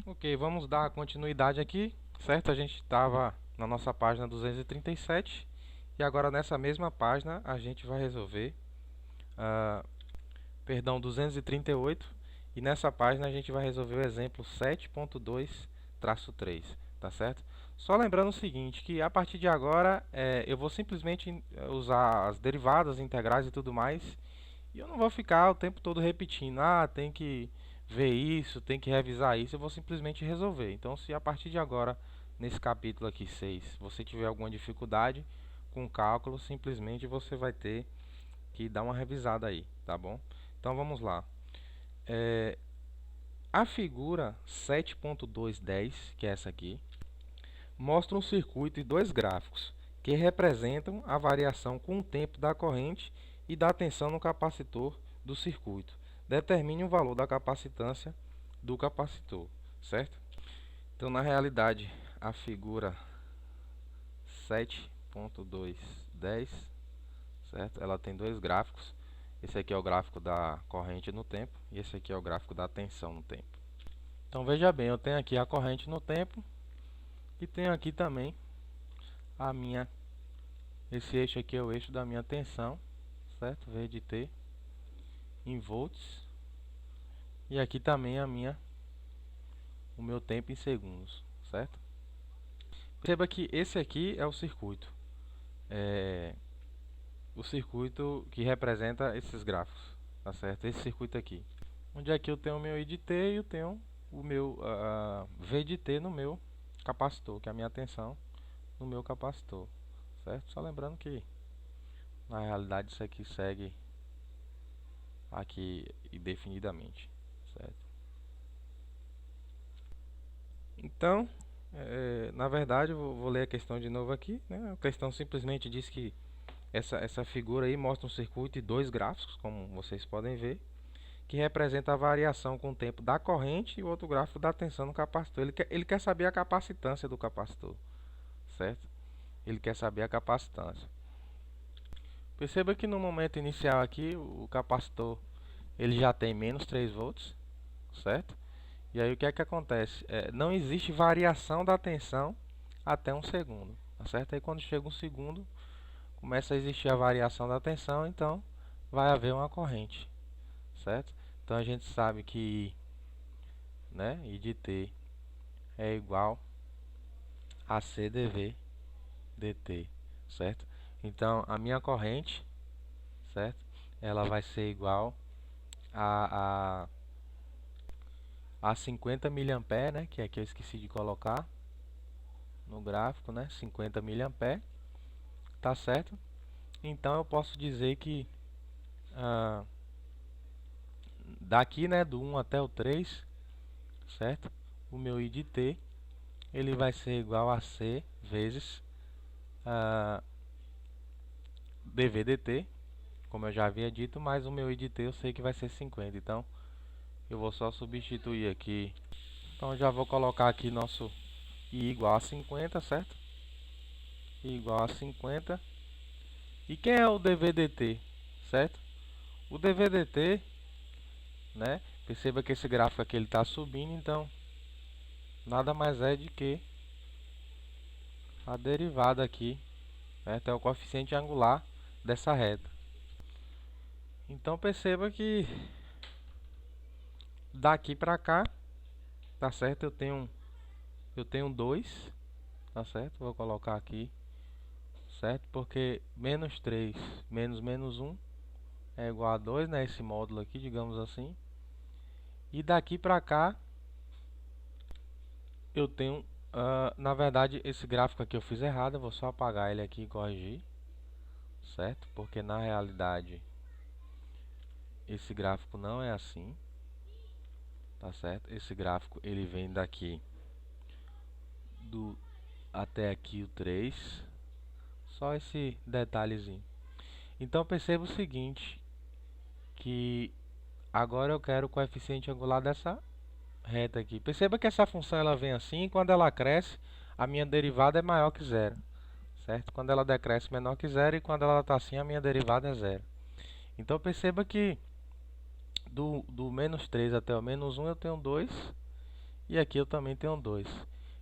Ok, vamos dar continuidade aqui, certo? A gente estava na nossa página 237 e agora nessa mesma página a gente vai resolver, perdão, 238 e nessa página a gente vai resolver o exemplo 7.2-3, tá certo? Só lembrando o seguinte, que a partir de agora eu vou simplesmente usar as derivadas, integrais e tudo mais e eu não vou ficar o tempo todo repetindo, tem que ver isso, tem que revisar isso, eu vou simplesmente resolver. Então, se a partir de agora, nesse capítulo aqui 6, você tiver alguma dificuldade com o cálculo, simplesmente você vai ter que dar uma revisada aí, tá bom? Então, vamos lá. A figura 7.210, que é essa aqui, mostra um circuito e dois gráficos que representam a variação com o tempo da corrente e da tensão no capacitor do circuito. Determine o valor da capacitância do capacitor, certo? Então, na realidade, a figura 7.210, certo? Ela tem dois gráficos. Esse aqui é o gráfico da corrente no tempo e esse aqui é o gráfico da tensão no tempo. Então, veja bem, eu tenho aqui a corrente no tempo e tenho aqui também a minha, esse eixo aqui é o eixo da minha tensão, certo? V de T em volts. E aqui também o meu tempo em segundos, certo? Perceba que esse aqui é o circuito que representa esses gráficos, tá certo? Esse circuito aqui, onde aqui eu tenho o meu I de T e eu tenho o meu V de T no meu capacitor, que é a minha tensão no meu capacitor, certo? Só lembrando que na realidade isso aqui segue aqui indefinidamente, certo? Então, na verdade, eu vou ler a questão de novo aqui, né? A questão simplesmente diz que essa figura aí mostra um circuito e dois gráficos, como vocês podem ver, que representa a variação com o tempo da corrente e o outro gráfico da tensão no capacitor. Ele quer saber a capacitância do capacitor, certo? Ele quer saber a capacitância. Perceba que no momento inicial aqui, o capacitor ele já tem menos 3 volts, certo? E aí o que é que acontece? Não existe variação da tensão até um segundo, tá certo? Aí quando chega um segundo, começa a existir a variação da tensão, então vai haver uma corrente, certo? Então a gente sabe que I de T é igual a C dV dt, certo? Então a minha corrente, certo? Ela vai ser igual a 50 mA, né? Que aqui eu esqueci de colocar no gráfico, né? 50 mA, tá certo? Então eu posso dizer que daqui, né, do 1 até o 3, certo? O meu I de T ele vai ser igual a C vezes dV dt, como eu já havia dito, mais o meu I de T eu sei que vai ser 50. Então eu vou só substituir aqui. Então eu já vou colocar aqui nosso I igual a 50, certo? I igual a 50. E quem é o dV dt, certo? O dV dt, né? Perceba que esse gráfico aqui ele está subindo, então nada mais é de que a derivada aqui, certo? É o coeficiente angular dessa reta. Então perceba que daqui para cá, tá certo? Eu tenho 2, tá certo? Vou colocar aqui, certo? Porque menos 3 menos menos 1 é igual a 2, né? Esse módulo aqui, digamos assim. E daqui para cá eu tenho, na verdade, esse gráfico aqui eu fiz errado. Eu vou só apagar ele aqui e corrigir, certo? Porque na realidade esse gráfico não é assim, tá certo? Esse gráfico ele vem daqui até aqui o 3, só esse detalhezinho. Então perceba o seguinte, que agora eu quero o coeficiente angular dessa reta aqui. Perceba que essa função ela vem assim, e quando ela cresce, a minha derivada é maior que zero, certo? Quando ela decresce, menor que zero, e quando ela está assim, a minha derivada é zero. Então perceba que do menos 3 até o menos 1 eu tenho 2, e aqui eu também tenho 2.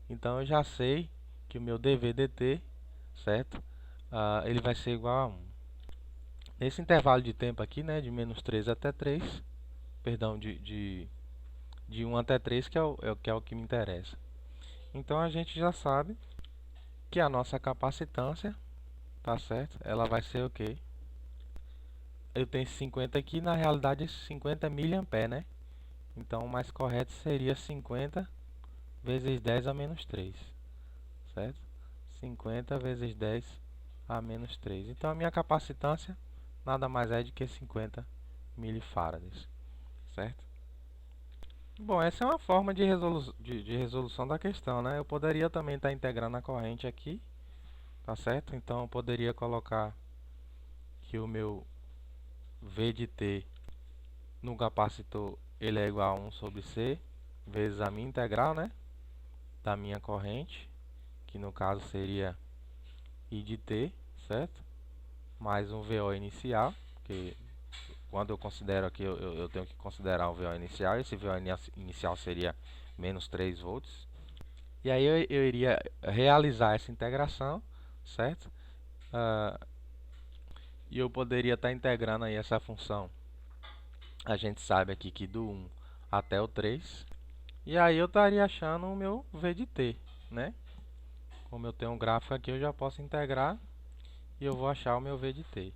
Então eu já sei que o meu dV/dt, certo? Ele vai ser igual a 1. Nesse intervalo de tempo aqui, né, de -3 até 3, perdão, de 1 até 3, que é o que me interessa. Então a gente já sabe que a nossa capacitância, tá certo? Ela vai ser o quê? Eu tenho 50 aqui, na realidade esse 50 é mA, né? Então o mais correto seria 50 vezes 10 a menos 3, certo? 50 vezes 10 a menos 3. Então a minha capacitância nada mais é do que 50 milifarads, certo? Bom, essa é uma forma de resolução da questão, né? Eu poderia também estar integrando a corrente aqui, tá certo? Então eu poderia colocar que o meu V de T no capacitor ele é igual a 1 sobre C vezes a minha integral, né? Da minha corrente, que no caso seria I de T, certo? Mais um VO inicial, porque quando eu considero aqui, eu tenho que considerar o VO inicial. Esse VO inicial seria menos 3 volts. E aí eu iria realizar essa integração, certo? E eu poderia estar integrando aí essa função. A gente sabe aqui que do 1 até o 3. E aí eu estaria achando o meu V de T, né? Como eu tenho um gráfico aqui, eu já posso integrar e eu vou achar o meu V de T,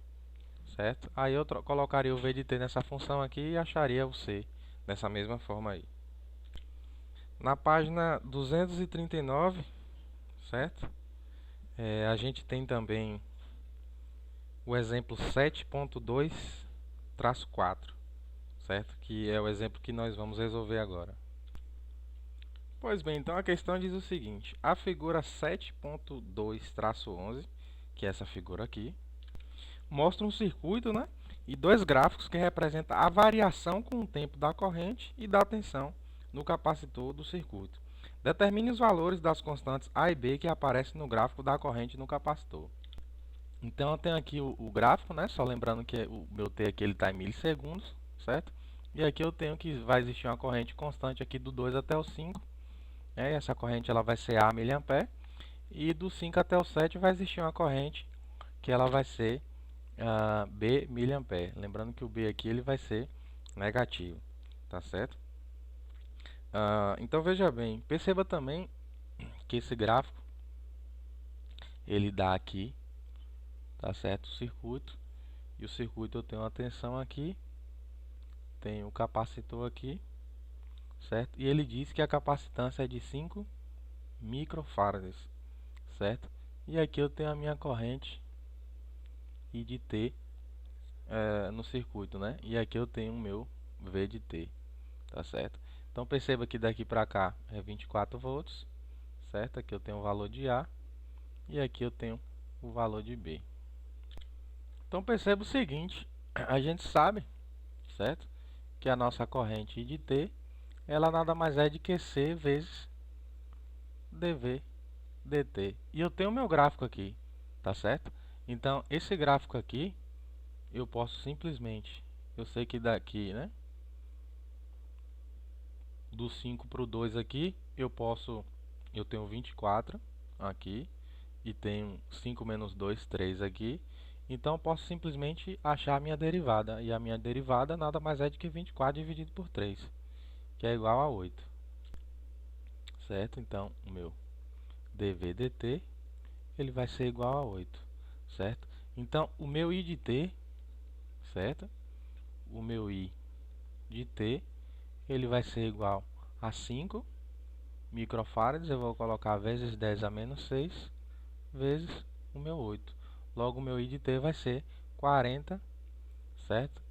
certo? Aí eu colocaria o V de T nessa função aqui e acharia o C dessa mesma forma aí. Na página 239, certo? A gente tem também o exemplo 7.2-4, certo? Que é o exemplo que nós vamos resolver agora. Pois bem, então a questão diz o seguinte: a figura 7.2-11, que é essa figura aqui, mostra um circuito, né, e dois gráficos que representam a variação com o tempo da corrente e da tensão no capacitor do circuito. Determine os valores das constantes A e B que aparecem no gráfico da corrente no capacitor. Então eu tenho aqui o gráfico, né, só lembrando que o meu T aqui está em milissegundos, certo? E aqui eu tenho que vai existir uma corrente constante aqui do 2 até o 5. Essa corrente ela vai ser A mA, e do 5 até o 7 vai existir uma corrente que ela vai ser B mA. Lembrando que o B aqui ele vai ser negativo, tá certo? Então veja bem, perceba também que esse gráfico ele dá aqui, tá certo, o circuito, e o circuito eu tenho uma tensão aqui, tenho o capacitor aqui, certo? E ele diz que a capacitância é de 5 microfarads, certo? E aqui eu tenho a minha corrente I de T no circuito, né? E aqui eu tenho o meu V de T, tá certo? Então perceba que daqui para cá é 24 volts, certo? Aqui eu tenho o valor de A e aqui eu tenho o valor de B. Então perceba o seguinte, a gente sabe, certo? Que a nossa corrente I de T, ela nada mais é de que C vezes dV dt. E eu tenho o meu gráfico aqui, tá certo? Então esse gráfico aqui, eu posso simplesmente, eu sei que daqui, né? Do 5 para o 2 aqui, eu tenho 24 aqui, e tenho 5 menos 2, 3 aqui. Então eu posso simplesmente achar a minha derivada, e a minha derivada nada mais é do que 24 dividido por 3, que é igual a 8, certo? Então o meu dV dt, ele vai ser igual a 8, certo? Então o meu I de t, certo? O meu I de t, ele vai ser igual a 5 microfarads, eu vou colocar vezes 10 a menos 6, vezes o meu 8. Logo, o meu I de T vai ser 40, certo?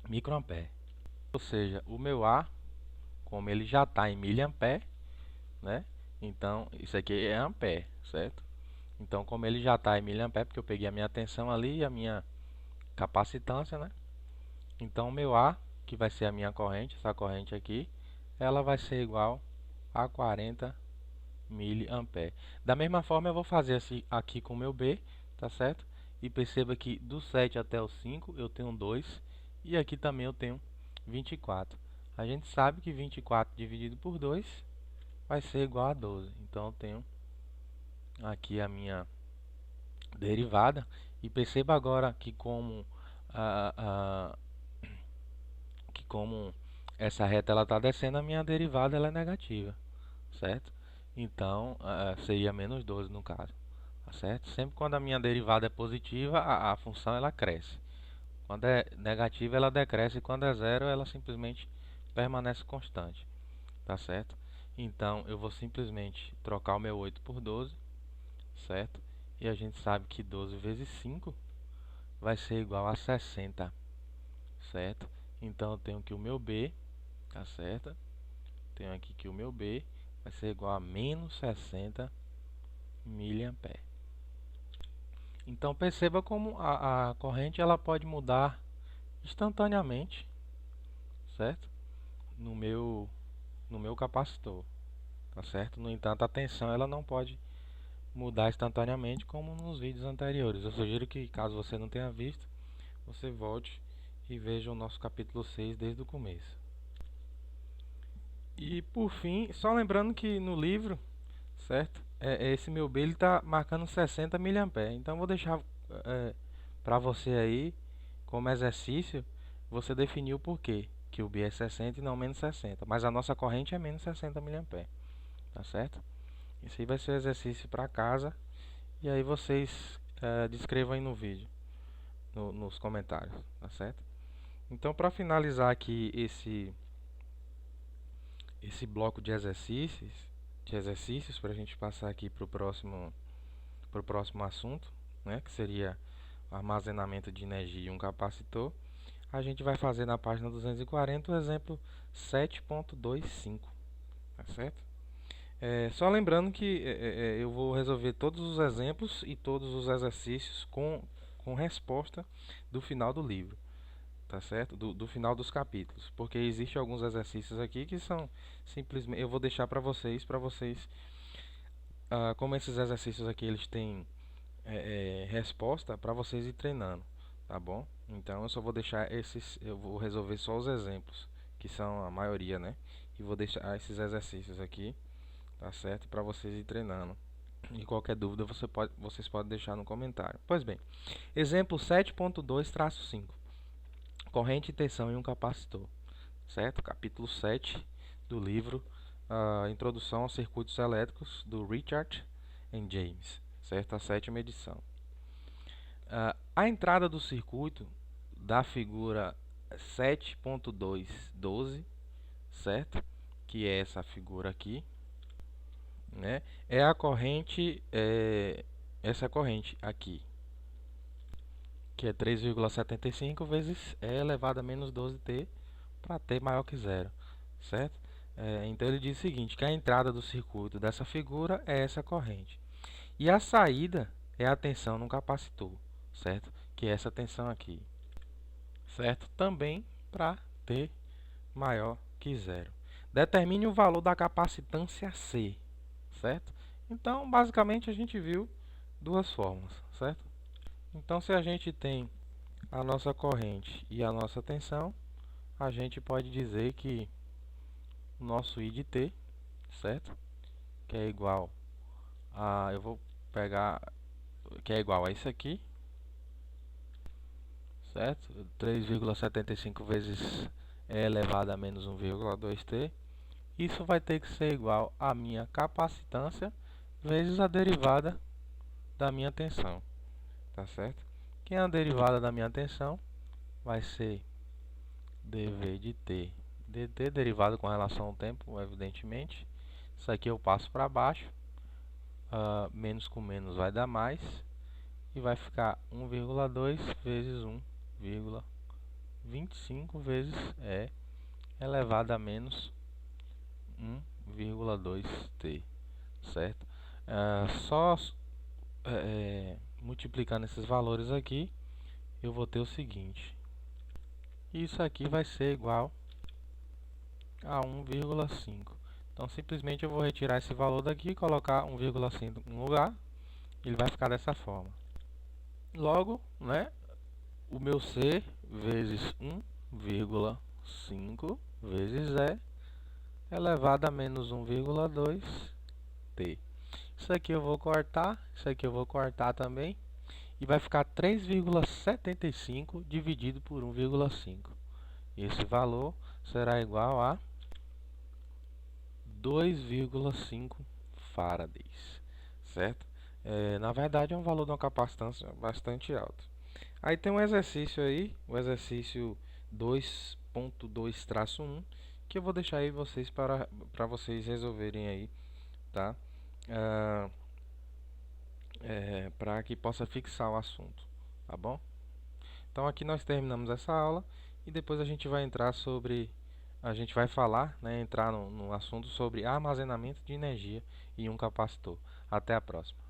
Microampere. Ou seja, o meu A, como ele já está em miliampere, né? Então, isso aqui é ampere, certo? Então, como ele já está em miliampere, porque eu peguei a minha tensão ali e a minha capacitância, né? Então, o meu A, que vai ser a minha corrente, essa corrente aqui, ela vai ser igual a 40 miliampere. Da mesma forma, eu vou fazer assim aqui com o meu B, tá certo? E perceba que do 7 até o 5 eu tenho 2, e aqui também eu tenho 24. A gente sabe que 24 dividido por 2 vai ser igual a 12. Então eu tenho aqui a minha derivada. E perceba agora que como essa reta ela está descendo, a minha derivada ela é negativa, certo? Então seria menos 12 no caso, tá certo? Sempre quando a minha derivada é positiva, a função ela cresce. Quando é negativa, ela decresce. E quando é zero, ela simplesmente permanece constante, tá certo? Então eu vou simplesmente trocar o meu 8 por 12, certo? E a gente sabe que 12 vezes 5 vai ser igual a 60, certo? Então eu tenho que o meu B, tá certo? Tenho aqui que o meu B vai ser igual a menos 60 miliampere. Então perceba como a corrente ela pode mudar instantaneamente, certo? No meu capacitor, tá certo? No entanto, a tensão ela não pode mudar instantaneamente como nos vídeos anteriores. Eu sugiro que, caso você não tenha visto, você volte e veja o nosso capítulo 6 desde o começo. E por fim, só lembrando que no livro, certo? Esse meu B ele está marcando 60 miliampere. Então vou deixar para você aí como exercício você definir o porquê que o B é 60 e não menos 60, mas a nossa corrente é menos 60 miliampere, tá certo? Isso aí vai ser um exercício para casa e aí vocês descrevam aí no vídeo, nos comentários, tá certo? Então para finalizar aqui esse bloco de exercícios para a gente passar aqui para o próximo assunto, né, que seria armazenamento de energia em um capacitor. A gente vai fazer na página 240 o exemplo 7.25, tá certo? Só lembrando que eu vou resolver todos os exemplos e todos os exercícios com resposta do final do livro, tá certo? Do final dos capítulos, porque existem alguns exercícios aqui que são simplesmente, eu vou deixar para vocês, como esses exercícios aqui eles têm resposta para vocês ir treinando, tá bom? Então eu só vou deixar eu vou resolver só os exemplos, que são a maioria, né? E vou deixar esses exercícios aqui, tá certo? Para vocês ir treinando. E qualquer dúvida vocês podem deixar no comentário. Pois bem, exemplo 7.2-5. Corrente e tensão em um capacitor, certo? Capítulo 7 do livro Introdução aos Circuitos Elétricos, do Richard and James, certo? A 7ª edição. A entrada do circuito da figura 7.212, certo? Que é essa figura aqui, né? É a corrente, essa corrente aqui, que é 3,75 vezes E elevado a menos 12t para t maior que zero, certo? Então ele diz o seguinte, que a entrada do circuito dessa figura é essa corrente. E a saída é a tensão no capacitor, certo? Que é essa tensão aqui, certo? Também para t maior que zero. Determine o valor da capacitância C, certo? Então, basicamente, a gente viu duas formas, certo? Então, se a gente tem a nossa corrente e a nossa tensão, a gente pode dizer que o nosso I de t, certo? Que é igual a, eu vou pegar, que é igual a isso aqui, certo? 3,75 vezes E elevado a menos 1,2t. Isso vai ter que ser igual a minha capacitância vezes a derivada da minha tensão, tá certo? Que a derivada da minha tensão vai ser dV de t dt, derivado com relação ao tempo, evidentemente. Isso aqui eu passo para baixo, menos com menos vai dar mais, e vai ficar 1,2 vezes 1,25 vezes E elevado a menos 1,2t, certo? Só multiplicando esses valores aqui, eu vou ter o seguinte. Isso aqui vai ser igual a 1,5. Então, simplesmente eu vou retirar esse valor daqui e colocar 1,5 no lugar. Ele vai ficar dessa forma. Logo, né, o meu C vezes 1,5 5 vezes E elevado a menos 1,2 T. Isso aqui eu vou cortar, isso aqui eu vou cortar também. E vai ficar 3,75 dividido por 1,5. Esse valor será igual a 2,5 farads, certo? Na verdade é um valor de uma capacitância bastante alto. Aí tem um exercício aí, o exercício 2.2-1, que eu vou deixar aí vocês para vocês resolverem aí, tá? Para que possa fixar o assunto, tá bom? Então aqui nós terminamos essa aula e depois a gente vai entrar sobre, a gente vai falar, né, entrar no assunto sobre armazenamento de energia em um capacitor. Até a próxima.